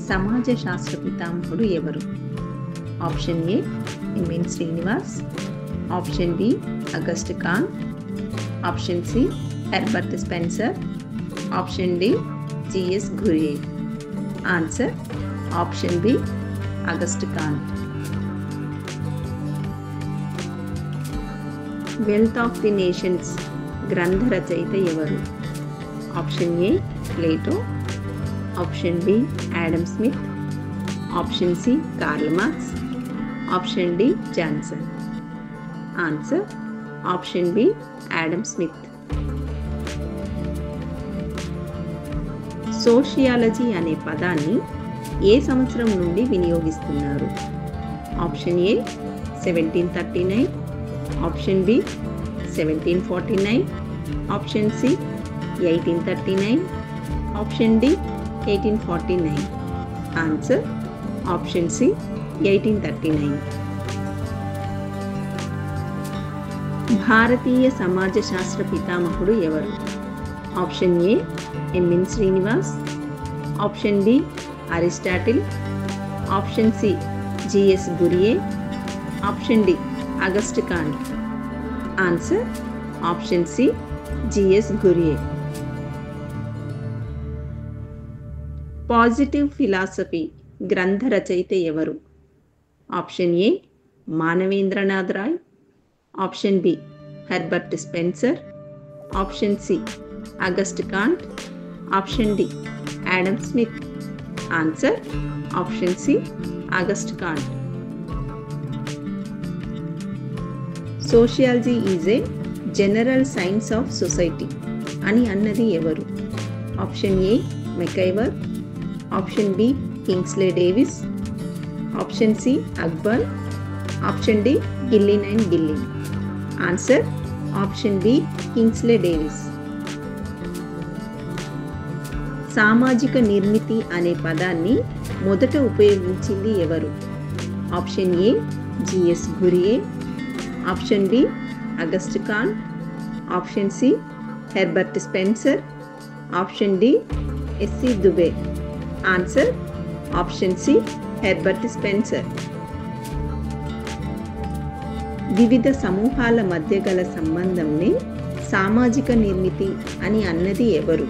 సమాజ శాస్త్ర పితామహుడు ఎవరు? Option A M N Srinivas, option B August Comte, option C Herbert Spencer, option D G S Ghurye. Answer option B August Comte. Wealth of the nations గ్రంథ రచయిత ఎవరు? Option A Plato, option B Adam Smith, option C Karl Marx, option D Johnson. Answer option B Adam Smith. Sociology అనే పదాన్ని ఏ సంవత్సరం నుండి వినియోగిస్తున్నారు? Option A 1739, option B 1749, option C 1839, option D 1849. Answer option C 1839. భారతీయ సమాజ శాస్త్ర పితామహుడు ఎవరు? Option A M N Srinivas, option B Aristotle, option C G S Ghurye, option D August Comte. Answer option C G S Ghurye. Positive philosophy గ్రంథ రచయిత ఎవరు? Option A Manavendranath Roy, option B Herbert Spencer, option C August Comte, option D Adam Smith. Answer option C August Comte. Sociology is a general science of society అని అన్నది ఎవరు? Option A MacIver, option B Kingsley Davis, option C Ogburn, option D Gillin and Gillin. Answer option B Kingsley Davis. సామాజిక నిర్మితి అనే పదాన్ని మొదట ఉపయోగించింది ఎవరు? Option A G S Ghurye, option B August Comte, option C Herbert Spencer, option D S C Dube. Answer option C Herbert Spencer. వివిధ సమూహాల మధ్య గల సంబంధంని సామాజిక నిర్మితి అని అన్నది ఎవరు?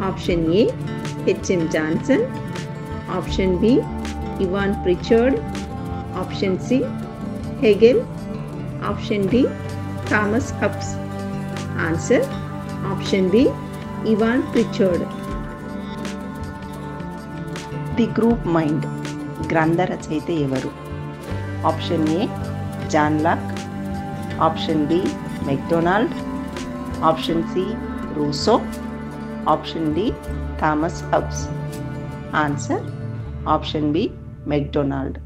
Option A H M Johnson, option B Evans Pritchard, option C Hegel, option D Thomas Hobbes. Answer option B Evans Pritchard. The group mind గ్రంథ రచయిత ఎవరు? Option A John Locke, option B McDonald, option C Rousseau, option D Thomas Hobbes. Answer option B McDonald.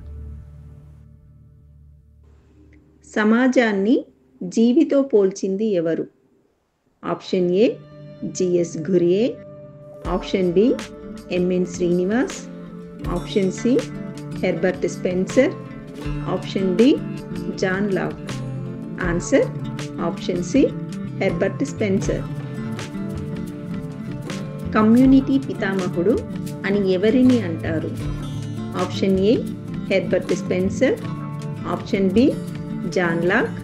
సమాజాన్ని జీవితో పోల్చింది ఎవరు? Option A G S Ghurye, option B M N Srinivas, option C Herbert Spencer, option D John Locke. Answer option C Herbert Spencer. Community పితామహుడు అని ఎవరిని అంటారు? Option A Herbert Spencer, option B John Locke,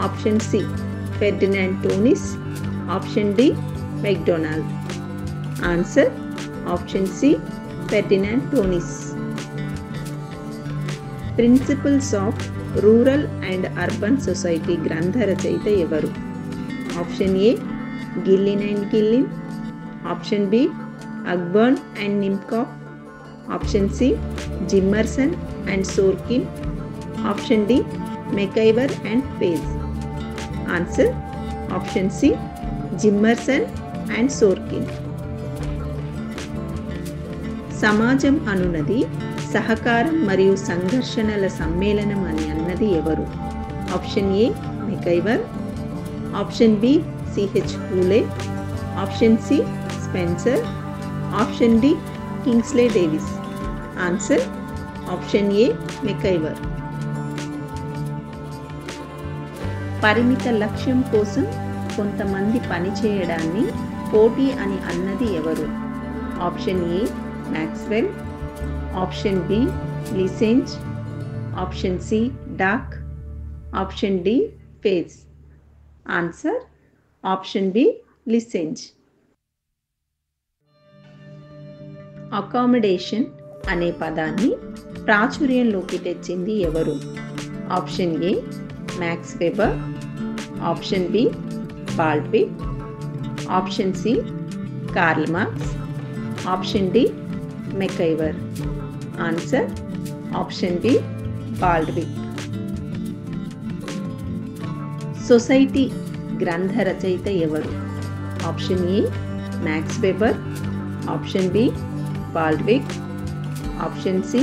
option C Ferdinand Tonnies, option D McDonald. Answer option C Ferdinand Tonnies. Principles of rural and urban society గ్రంథ రచయిత ఎవరు? Option A Gillin and Gillin, option B Ogburn and Nimkoff, option C Zimmerman and Sorokin, option D MacIver and Page. Answer option C Zimmerman and Sorokin. సమాజం అనున్నది సహకారం మరియు సంఘర్షణల సమ్మేళనం అని అన్నది ఎవరు? Option A MacIver, option B C H Cooley, option C Spencer, option D Kingsley Davis. Answer option A MacIver. పరిమిత లక్ష్యం కోసం కొంతమంది పనిచేయడాన్ని పోటీ అని అన్నది ఎవరు? Option A Maxwell, option B Lisenz, option C Dock, option D Page. Answer option B Lisenz. Accommodation అనే పదాన్ని ప్రాచుర్యంలోకి తెచ్చింది ఎవరు? Option A Max Weber, option B Baldwin, option C Karl Marx, option D MacIver. Answer option B Baldwin. Society గ్రంథ రచయిత ఎవరు? Option A Max Weber, option B Baldwin, option C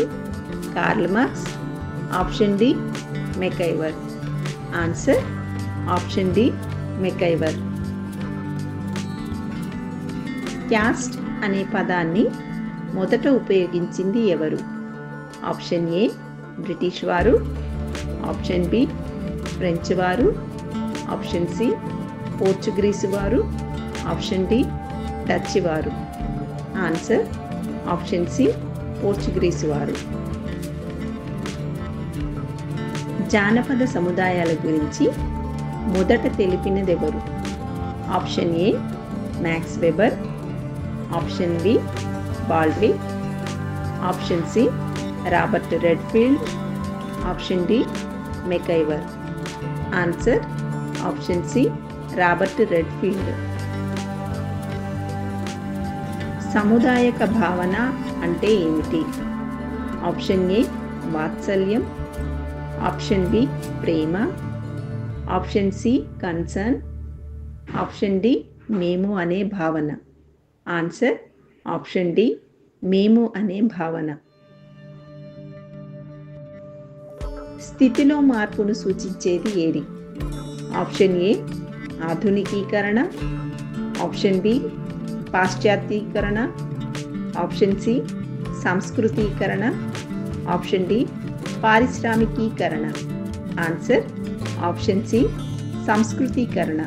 Karl Marx, option D MacIver. Answer option D MacIver. Caste అనే పదాన్ని మొదట ఉపయోగించింది ఎవరు? Option A British వారు, option B French వారు, ఆప్షన్ సి పోర్చుగీసు వారు, ఆప్షన్ డి డచ్ వారు. Answer option C Portuguese వారు. జానపద సముదాయాల గురించి మొదట తెలిపినదెవరు? Option A Max Weber, option B Baldwin, option C Robert Redfield, option D MacIver. Answer option C Robert Redfield. సముదాయక భావన అంటే ఏమిటి? ఆప్షన్ ఏ వాత్సల్యం, ఆప్షన్ బి ప్రేమ, option C concern, option D మేము అనే భావన. ఆన్సర్ ఆప్షన్ డి మేము అనే భావన. స్థితిలో మార్పును సూచించేది ఏది? ఆప్షన్ ఏ ఆధునికీకరణ, ఆప్షన్ బి పాశ్చాత్యీకరణ, ఆప్షన్ సి సంస్కృతీకరణ, ఆప్షన్ డి పారిశ్రామికీకరణ. ఆన్సర్ ఆప్షన్ సి సంస్కృతీకరణ.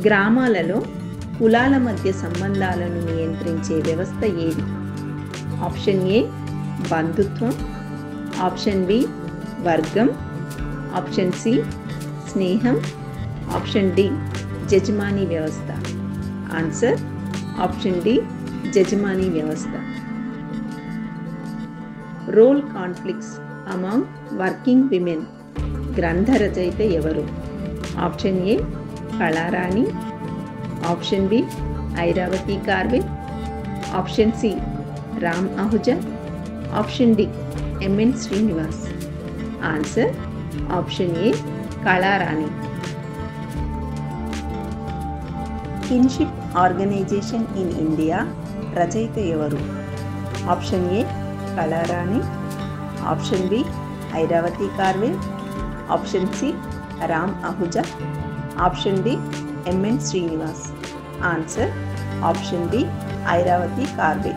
గ్రామాలలో కులాల మధ్య సంబంధాలను నియంత్రించే వ్యవస్థ ఏది? ఆప్షన్ ఏ బంధుత్వం, ఆప్షన్ బి వర్గం, ఆప్షన్ సి స్నేహం, ఆప్షన్ డి జజమానీ వ్యవస్థ. ఆన్సర్ ఆప్షన్ డి జజమానీ వ్యవస్థ. Role conflicts among working women గ్రంథ రచయిత ఎవరు? Option A Kalarani, option B Irawati Karve, option C Ram Ahuja, option D MN Srinivas. Answer option A Kalarani. Kinship organization in India రచయిత ఎవరు? Option A Kalarani, option B Irawati Karve, option C Ram Ahuja, option D MN Srinivas. Answer option B Irawati Karve.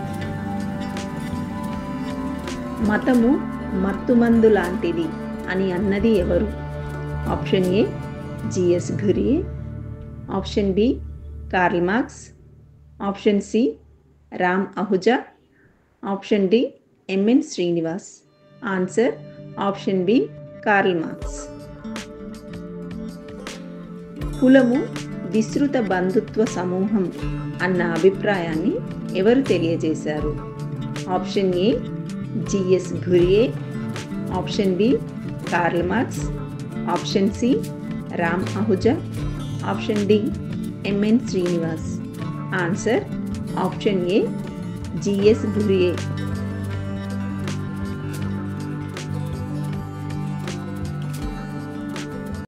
మతము మత్తుమందు లాంటిది అని అన్నది ఎవరు? Option A G S Ghurye, option B Karl Marx, option C Ram Ahuja, option D MN Srinivas. Answer option B Karl Marx. కులము విస్తృత బంధుత్వ సమూహం అన్న అభిప్రాయాన్ని ఎవరు తెలియజేశారు? Option A G S Ghurye, option B Karl Marx, option C Ram Ahuja, option D MN Srinivas. Answer option A G S ఘురియే.